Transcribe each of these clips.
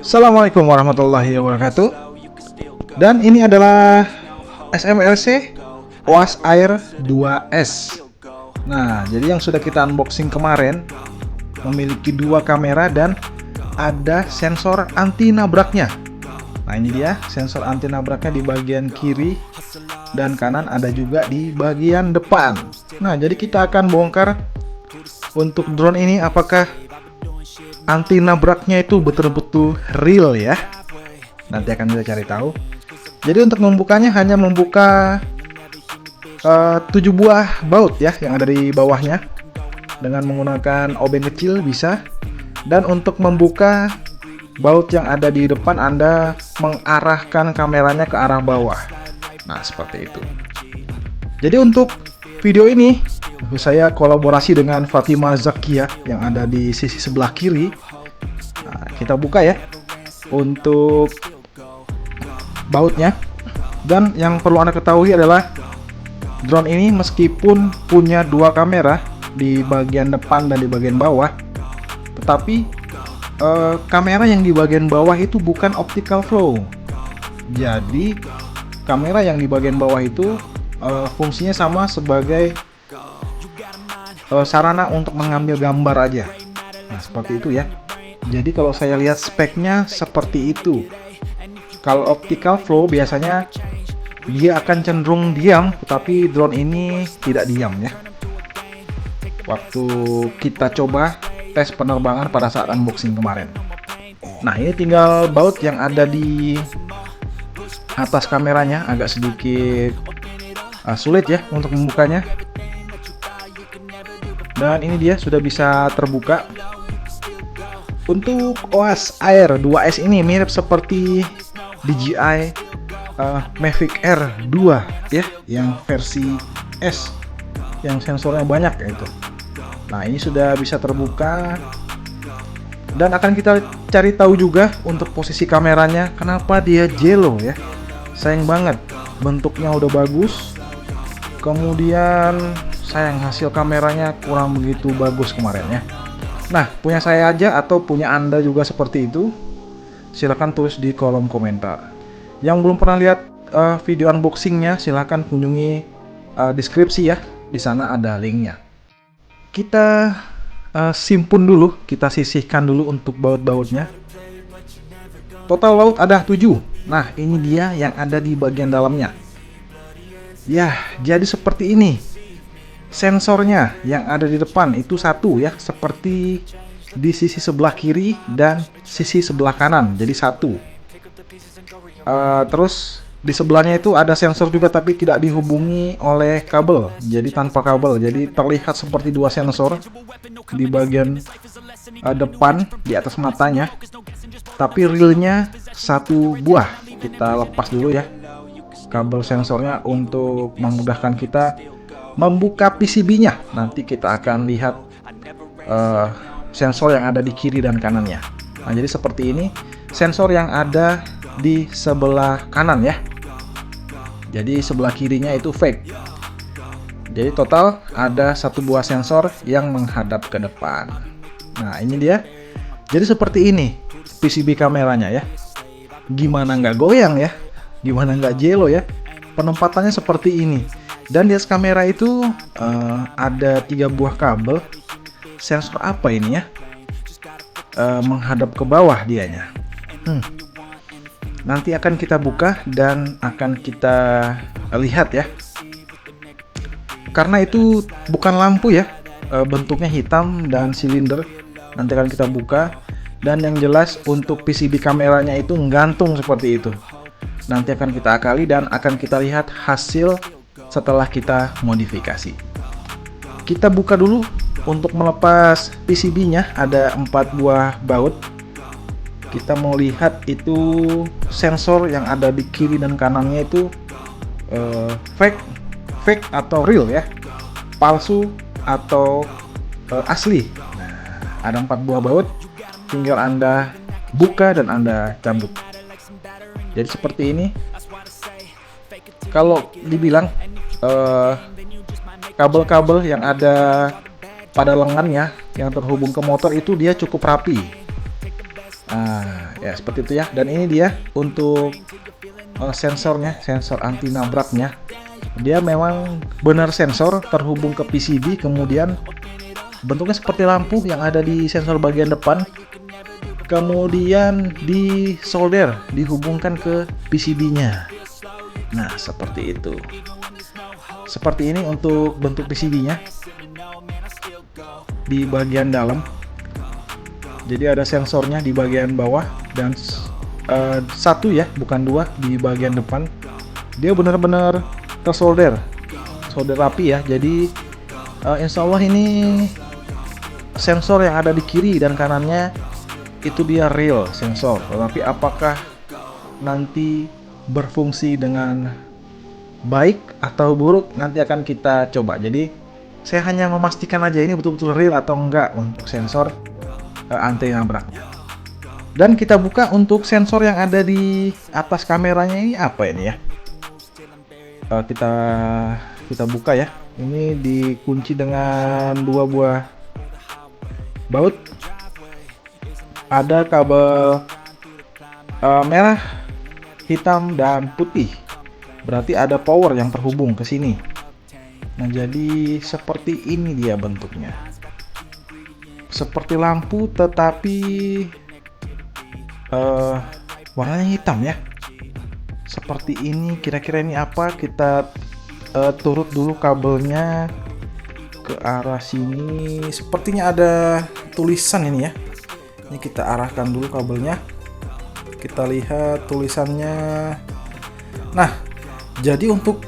Assalamualaikum warahmatullahi wabarakatuh. Dan ini adalah SMLC OAS Air 2S. Nah, jadi yang sudah kita unboxing kemarin memiliki dua kamera dan ada sensor anti nabraknya. Nah, ini dia sensor anti nabraknya di bagian kiri dan kanan, ada juga di bagian depan. Nah, jadi kita akan bongkar untuk drone ini apakah anti nabraknya itu betul-betul real ya. Nanti akan kita cari tahu. Jadi untuk membukanya hanya membuka 7 buah baut ya yang ada di bawahnya dengan menggunakan obeng kecil bisa. Dan untuk membuka baut yang ada di depan, Anda mengarahkan kameranya ke arah bawah. Nah, seperti itu. Jadi untuk video ini saya kolaborasi dengan Fatima Zakia yang ada di sisi sebelah kiri. Nah, kita buka ya untuk bautnya. Dan yang perlu Anda ketahui adalah drone ini meskipun punya dua kamera di bagian depan dan di bagian bawah, tetapi kamera yang di bagian bawah itu bukan optical flow. Jadi kamera yang di bagian bawah itu fungsinya sama sebagai sarana untuk mengambil gambar aja. Nah, seperti itu ya. Jadi kalau saya lihat speknya seperti itu. Kalau optical flow biasanya dia akan cenderung diam, tetapi drone ini tidak diam ya. Waktu kita coba tes penerbangan pada saat unboxing kemarin. Nah, ini tinggal baut yang ada di atas kameranya, agak sedikit sulit ya untuk membukanya. Dan ini dia sudah bisa terbuka. Untuk OAS Air 2S ini mirip seperti DJI Mavic Air 2 ya, yang versi S yang sensornya banyak itu. Nah, ini sudah bisa terbuka dan akan kita cari tahu juga untuk posisi kameranya kenapa dia jello ya. Sayang banget, bentuknya udah bagus, kemudian sayang hasil kameranya kurang begitu bagus kemarin ya. Nah, punya saya aja atau punya Anda juga seperti itu? Silahkan tulis di kolom komentar. Yang belum pernah lihat video unboxingnya, silahkan kunjungi deskripsi ya. Di sana ada linknya. Kita simpun dulu, kita sisihkan dulu untuk baut-bautnya. Total baut ada 7. Nah, ini dia yang ada di bagian dalamnya. Ya, jadi seperti ini. Sensornya yang ada di depan itu satu ya, seperti di sisi sebelah kiri dan sisi sebelah kanan, jadi satu. Terus di sebelahnya itu ada sensor juga, tapi tidak dihubungi oleh kabel, jadi tanpa kabel. Jadi terlihat seperti dua sensor di bagian depan di atas matanya, tapi realnya satu buah. Kita lepas dulu ya kabel sensornya untuk memudahkan kita membuka PCB-nya. Nanti kita akan lihat sensor yang ada di kiri dan kanannya. Nah, jadi seperti ini sensor yang ada di sebelah kanan ya. Jadi sebelah kirinya itu fake. Jadi total ada satu buah sensor yang menghadap ke depan. Nah, ini dia. Jadi seperti ini PCB kameranya ya. Gimana nggak goyang ya? Gimana nggak jello ya? Penempatannya seperti ini. Dan di atas kamera itu ada 3 buah kabel. Sensor apa ini ya? Menghadap ke bawah dianya. Nanti akan kita buka dan akan kita lihat ya. Karena itu bukan lampu ya, bentuknya hitam dan silinder. Nanti akan kita buka. Dan yang jelas untuk PCB kameranya itu gantung seperti itu. Nanti akan kita akali dan akan kita lihat hasil setelah kita modifikasi. Kita buka dulu. Untuk melepas PCB-nya ada 4 buah baut. Kita mau lihat itu sensor yang ada di kiri dan kanannya itu fake atau real ya, palsu atau asli. Nah, ada 4 buah baut, tinggal Anda buka dan Anda cabut. Jadi seperti ini. Kalau dibilang kabel-kabel yang ada pada lengannya yang terhubung ke motor itu dia cukup rapi. Ya seperti itu ya. Dan ini dia untuk sensornya, sensor anti nabraknya. Dia memang benar sensor terhubung ke PCB, kemudian bentuknya seperti lampu yang ada di sensor bagian depan, kemudian disolder, dihubungkan ke PCB-nya. Nah, seperti itu. Seperti ini untuk bentuk PCB-nya di bagian dalam. Jadi ada sensornya di bagian bawah dan satu ya, bukan dua, di bagian depan. Dia benar-benar tersolder, solder rapi ya. Jadi insya Allah ini sensor yang ada di kiri dan kanannya itu dia real sensor. Tetapi apakah nanti berfungsi dengan baik atau buruk nanti akan kita coba. Jadi saya hanya memastikan aja ini betul-betul real atau enggak untuk sensor anti nabraknya. Dan kita buka untuk sensor yang ada di atas kameranya ini apa ini ya. Kita buka ya. Ini dikunci dengan 2 buah baut. Ada kabel merah, hitam, dan putih. Berarti ada power yang terhubung ke sini. Nah, jadi seperti ini dia bentuknya. Seperti lampu tetapi warnanya hitam ya. Seperti ini, kira-kira ini apa? Kita turut dulu kabelnya ke arah sini. Sepertinya ada tulisan ini ya. Ini kita arahkan dulu kabelnya. Kita lihat tulisannya. Nah, jadi untuk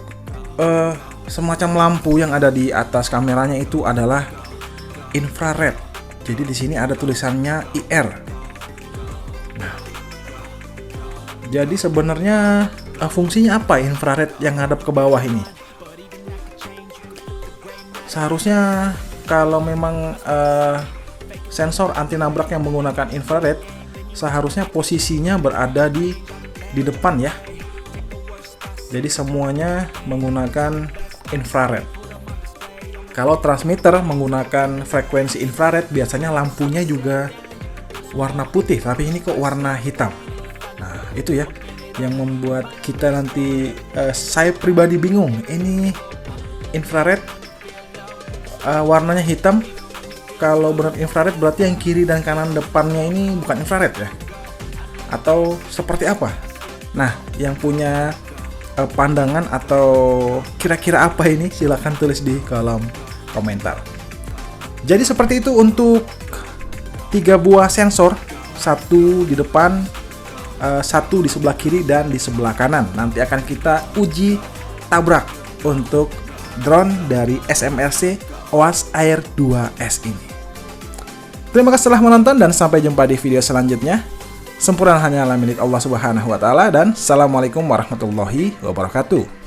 semacam lampu yang ada di atas kameranya itu adalah infrared. Jadi di sini ada tulisannya IR. Nah, jadi sebenarnya fungsinya apa infrared yang ngadap ke bawah ini? Seharusnya kalau memang sensor anti nabrak yang menggunakan infrared, seharusnya posisinya berada di depan ya. Jadi semuanya menggunakan infrared. Kalau transmitter menggunakan frekuensi infrared, biasanya lampunya juga warna putih, tapi ini kok warna hitam. Nah, itu ya yang membuat kita nanti, saya pribadi bingung. Ini infrared, warnanya hitam. Kalau benar infrared berarti yang kiri dan kanan depannya ini bukan infrared ya? Atau seperti apa? Nah, yang punya pandangan atau kira-kira apa ini, silahkan tulis di kolom komentar. Jadi seperti itu untuk 3 buah sensor, satu di depan, satu di sebelah kiri dan di sebelah kanan. Nanti akan kita uji tabrak untuk drone dari SMRC OAS Air 2S ini. Terima kasih telah menonton dan sampai jumpa di video selanjutnya. Sempurna hanyalah milik Allah Subhanahu wa taala dan assalamualaikum warahmatullahi wabarakatuh.